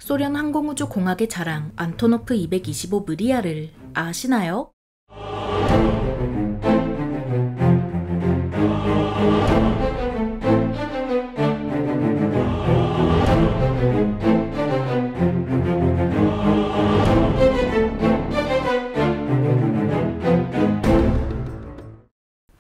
소련 항공우주공학의 자랑 안토노프 225 무리아를 아시나요?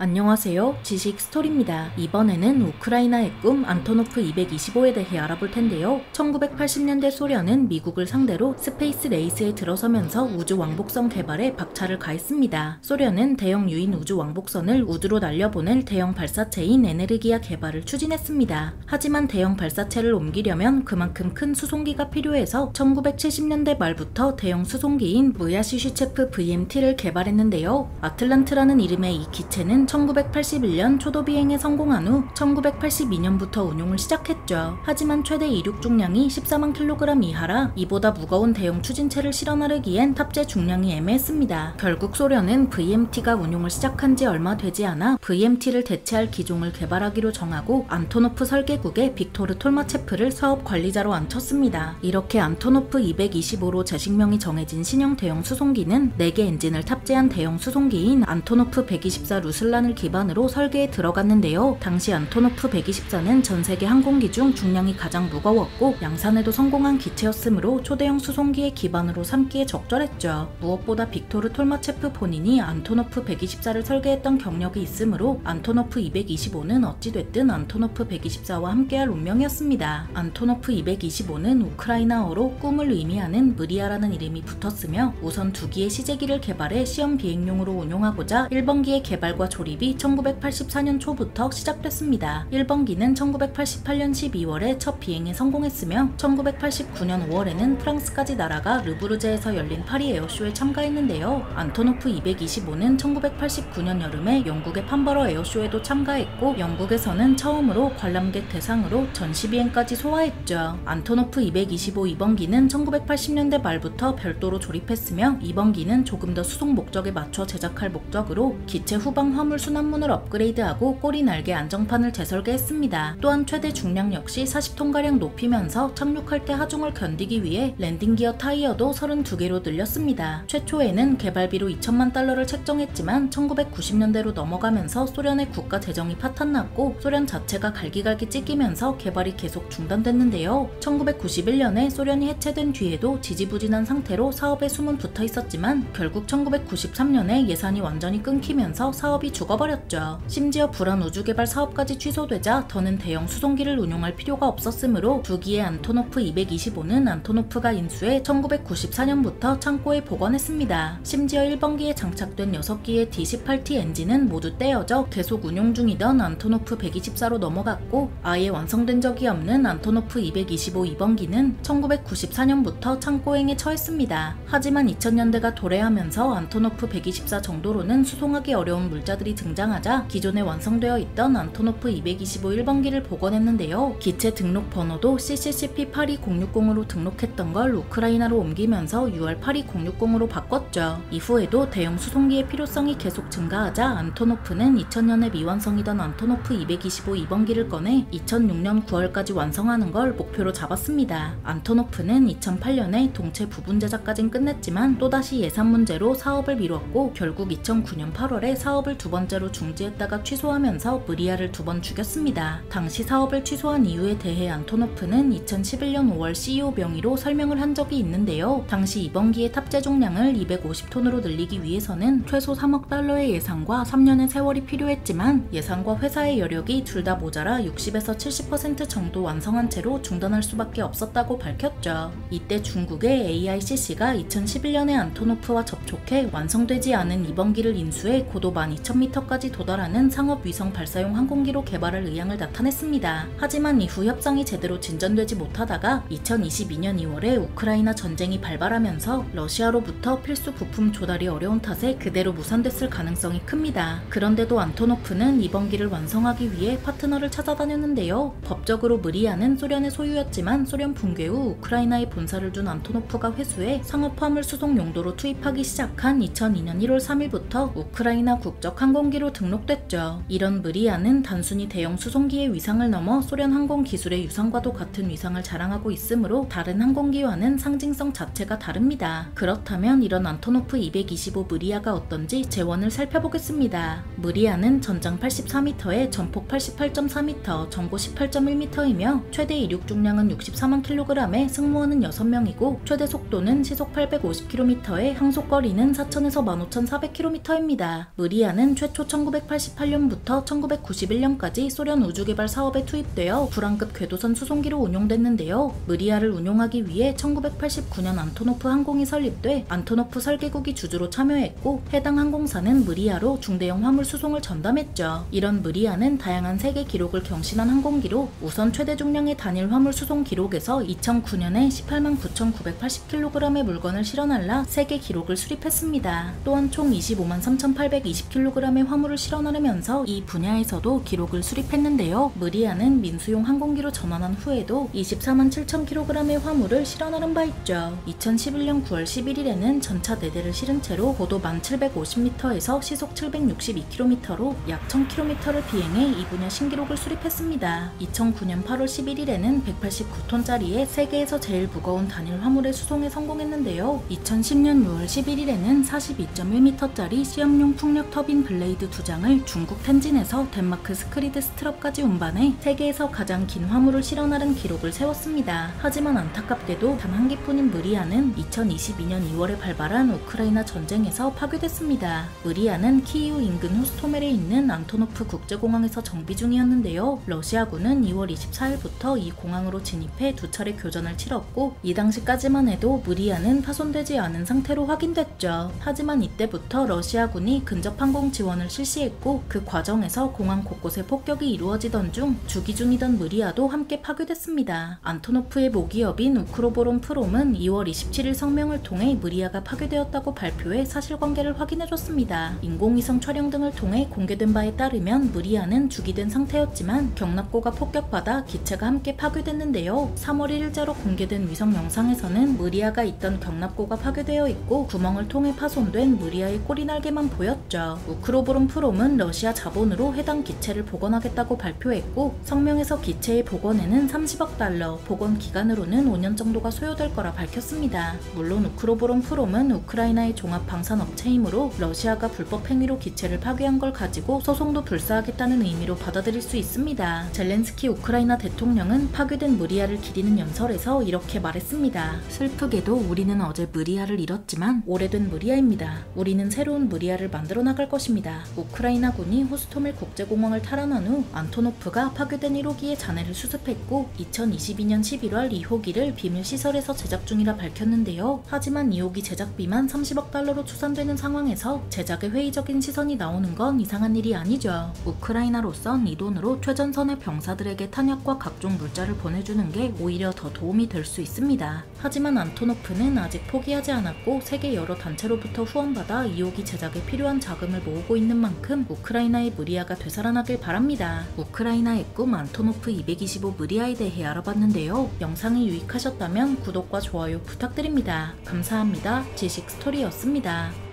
안녕하세요. 지식 스토리입니다. 이번에는 우크라이나의 꿈 안토노프 225에 대해 알아볼 텐데요. 1980년대 소련은 미국을 상대로 스페이스 레이스에 들어서면서 우주 왕복선 개발에 박차를 가했습니다. 소련은 대형 유인 우주 왕복선을 우주로 날려보낼 대형 발사체인 에네르기아 개발을 추진했습니다. 하지만 대형 발사체를 옮기려면 그만큼 큰 수송기가 필요해서 1970년대 말부터 대형 수송기인 무야시슈체프 VMT를 개발했는데요. 아틀란트라는 이름의 이 기체는 1981년 초도 비행에 성공한 후 1982년부터 운용을 시작했죠. 하지만 최대 이륙 중량이 14만 kg 이하라 이보다 무거운 대형 추진체를 실어나르기엔 탑재 중량이 애매했습니다. 결국 소련은 VMT가 운용을 시작한 지 얼마 되지 않아 VMT를 대체할 기종을 개발하기로 정하고 안토노프 설계국의 빅토르 톨마체프를 사업 관리자로 앉혔습니다. 이렇게 안토노프 225로 재식명이 정해진 신형 대형 수송기는 4개 엔진을 탑재한 대형 수송기인 안토노프 124 루슬란을 기반으로 설계에 들어갔는데요. 당시 안토노프 124는 전세계 항공기 중 중량이 가장 무거웠고 양산에도 성공한 기체였으므로 초대형 수송기의 기반으로 삼기에 적절했죠. 무엇보다 빅토르 톨마체프 본인이 안토노프 124를 설계했던 경력이 있으므로 안토노프 225는 어찌됐든 안토노프 124와 함께할 운명이었습니다. 안토노프 225는 우크라이나어로 꿈을 의미하는 무리아라는 이름이 붙었으며 우선 2기의 시제기를 개발해 시험 비행용으로 운용하고자 1번기의 개발과 조립이 1984년 초부터 시작됐습니다. 1번기는 1988년 12월에 첫 비행에 성공했으며 1989년 5월에는 프랑스까지 날아가 르브르제에서 열린 파리 에어쇼에 참가했는데요. 안토노프 225는 1989년 여름에 영국의 판버러 에어쇼에도 참가했고 영국에서는 처음으로 관람객 대상으로 전시 비행까지 소화했죠. 안토노프 225 2번기는 1980년대 말부터 별도로 조립했으며 2번기는 조금 더 수송 목적에 맞춰 제작할 목적으로 기체 후방 화물 순환문을 업그레이드하고 꼬리 날개 안정판을 재설계했습니다. 또한 최대 중량 역시 40톤가량 높이면서 착륙할 때 하중을 견디기 위해 랜딩 기어 타이어도 32개로 늘렸습니다. 최초에는 개발비로 2천만 달러를 책정했지만 1990년대로 넘어가면서 소련의 국가 재정이 파탄났고 소련 자체가 갈기갈기 찢기면서 개발이 계속 중단됐는데요. 1991년에 소련이 해체된 뒤에도 지지부진한 상태로 사업에 숨은 붙어 있었지만 결국 1993년에 예산이 완전히 끊기면서 사업이 죽어버렸죠. 심지어 불안 우주개발 사업까지 취소되자 더는 대형 수송기를 운용할 필요가 없었으므로 2기의 안토노프 225는 안토노프가 인수해 1994년부터 창고에 보관했습니다. 심지어 1번기에 장착된 6기의 D18T 엔진은 모두 떼어져 계속 운용 중이던 안토노프 124로 넘어갔고 아예 완성된 적이 없는 안토노프 225 2번기는 1994년부터 창고행에 처했습니다. 하지만 2000년대가 도래하면서 안토노프 124 정도로는 수송하기 어려운 물자들이 등장하자 기존에 완성되어 있던 안토노프 225 1번기를 복원했는데요. 기체 등록 번호도 CCCP-82060으로 등록했던 걸 우크라이나로 옮기면서 UR-82060으로 바꿨죠. 이후에도 대형 수송기의 필요성이 계속 증가하자 안토노프는 2000년에 미완성이던 안토노프 225 2번기를 꺼내 2006년 9월까지 완성하는 걸 목표로 잡았습니다. 안토노프는 2008년에 동체 부분 제작까진 끝냈지만 또다시 예산 문제로 사업을 미뤘고 결국 2009년 8월에 사업을 두 번째로 중지했다가 취소하면서 무리아를 2번 죽였습니다. 당시 사업을 취소한 이유에 대해 안토노프는 2011년 5월 CEO 명의로 설명을 한 적이 있는데요. 당시 2번기의 탑재重량을 250톤으로 늘리기 위해서는 최소 3억 달러의 예산과 3년의 세월이 필요했지만 예산과 회사의 여력이 둘 다 모자라 60에서 70% 정도 완성한 채로 중단할 수밖에 없었다고 밝혔죠. 이때 중국의 AICC가 2011년에 안토노프와 접촉해 완성되지 않은 2번기를 인수해 고도 12,000m까지 도달하는 상업 위성 발사용 항공기로 개발할 의향을 나타냈습니다. 하지만 이후 협상이 제대로 진전되지 못하다가 2022년 2월에 우크라이나 전쟁이 발발하면서 러시아로부터 필수 부품 조달이 어려운 탓에 그대로 무산됐을 가능성이 큽니다. 그런데도 안토노프는 2번기를 완성하기 위해 파트너를 찾아다녔는데요. 법적으로 무리아는 소련의 소유였지만 소련 붕괴 후 우크라이나에 본사를 둔 안토노프가 회수해 상업 화물 수송 용도로 투입하기 시작한 2002년 1월 3일부터 우크라이나 국적 항공기를 수송기로 등록됐죠. 이런 무리아는 단순히 대형 수송기의 위상을 넘어 소련 항공 기술의 유산과도 같은 위상을 자랑하고 있으므로 다른 항공기와는 상징성 자체가 다릅니다. 그렇다면 이런 안토노프 225 무리아가 어떤지 재원을 살펴보겠습니다. 무리아는 전장 84m에 전폭 88.4m, 전고 18.1m이며 최대 이륙 중량은 64만 kg에 승무원은 6명이고 최대 속도는 시속 850km에 항속거리는 4,000에서 15,400km입니다. 무리아는 최초 1988년부터 1991년까지 소련 우주개발 사업에 투입되어 불황급 궤도선 수송기로 운용됐는데요. 무리아를 운용하기 위해 1989년 안토노프 항공이 설립돼 안토노프 설계국이 주주로 참여했고 해당 항공사는 무리아로 중대형 화물 수송을 전담했죠. 이런 무리아는 다양한 세계 기록을 경신한 항공기로 우선 최대 중량의 단일 화물 수송 기록에서 2009년에 18만 9,980kg의 물건을 실어날라 세계 기록을 수립했습니다. 또한 총 25만 3,820kg의 화물을 실어나르면서 이 분야에서도 기록을 수립했는데요. 무리아는 민수용 항공기로 전환한 후에도 24만 7,000kg의 화물을 실어나른 바 있죠. 2011년 9월 11일에는 전차 4대를 실은 채로 고도 1,750m에서 시속 762km로 약 1,000km를 비행해 이 분야 신기록을 수립했습니다. 2009년 8월 11일에는 189톤짜리의 세계에서 제일 무거운 단일 화물의 수송에 성공했는데요. 2010년 6월 11일에는 42.1m짜리 시험용 풍력 터빈 블레이드 2장을 중국 텐진에서 덴마크 스크리드 스트럽까지 운반해 세계에서 가장 긴 화물을 실어나른 기록을 세웠습니다. 하지만 안타깝게도 단 한 기뿐인 무리아는 2022년 2월에 발발한 우크라이나 전쟁에서 파괴됐습니다. 무리아는 키이우 인근 호스토멜에 있는 안토노프 국제공항에서 정비 중이었는데요. 러시아군은 2월 24일부터 이 공항으로 진입해 2차례 교전을 치렀고 이 당시까지만 해도 무리아는 파손되지 않은 상태로 확인됐죠. 하지만 이때부터 러시아군이 근접 항공 지원을 실시했고 그 과정에서 공항 곳곳에 폭격이 이루어지던 중 주기 중이던 무리아도 함께 파괴됐습니다. 안토노프의 모기업인 우크로보론 프롬은 2월 27일 성명을 통해 무리아가 파괴되었다고 발표해 사실관계를 확인해줬습니다. 인공위성 촬영 등을 통해 공개된 바에 따르면 무리아는 주기된 상태였지만 경납고가 폭격받아 기체가 함께 파괴됐는데요. 3월 1일자로 공개된 위성 영상에서는 무리아가 있던 경납고가 파괴되어 있고 구멍을 통해 파손된 무리아의 꼬리날개만 보였죠. 우크로보론 프롬은 러시아 자본으로 해당 기체를 복원하겠다고 발표했고 성명에서 기체의 복원에는 30억 달러, 복원 기간으로는 5년 정도가 소요될 거라 밝혔습니다. 물론 우크로보론 프롬은 우크라이나의 종합 방산업체이므로 러시아가 불법 행위로 기체를 파괴한 걸 가지고 소송도 불사하겠다는 의미로 받아들일 수 있습니다. 젤렌스키 우크라이나 대통령은 파괴된 무리아를 기리는 연설에서 이렇게 말했습니다. 슬프게도 우리는 어제 무리아를 잃었지만 오래된 무리아입니다. 우리는 새로운 무리아를 만들어 나갈 것입니다. 우크라이나군이 호스토멜 국제공항을 탈환한 후 안토노프가 파괴된 1호기의 잔해를 수습했고 2022년 11월 2호기를 비밀 시설에서 제작 중이라 밝혔는데요. 하지만 2호기 제작비만 30억 달러로 추산되는 상황에서 제작에 회의적인 시선이 나오는 건 이상한 일이 아니죠. 우크라이나로선 이 돈으로 최전선의 병사들에게 탄약과 각종 물자를 보내주는 게 오히려 더 도움이 될 수 있습니다. 하지만 안토노프는 아직 포기하지 않았고 세계 여러 단체로부터 후원받아 2호기 제작에 필요한 자금을 모으고 있는 만큼 우크라이나의 무리아가 되살아나길 바랍니다. 우크라이나의 꿈 안토노프 225 무리아에 대해 알아봤는데요. 영상이 유익하셨다면 구독과 좋아요 부탁드립니다. 감사합니다. 지식스토리였습니다.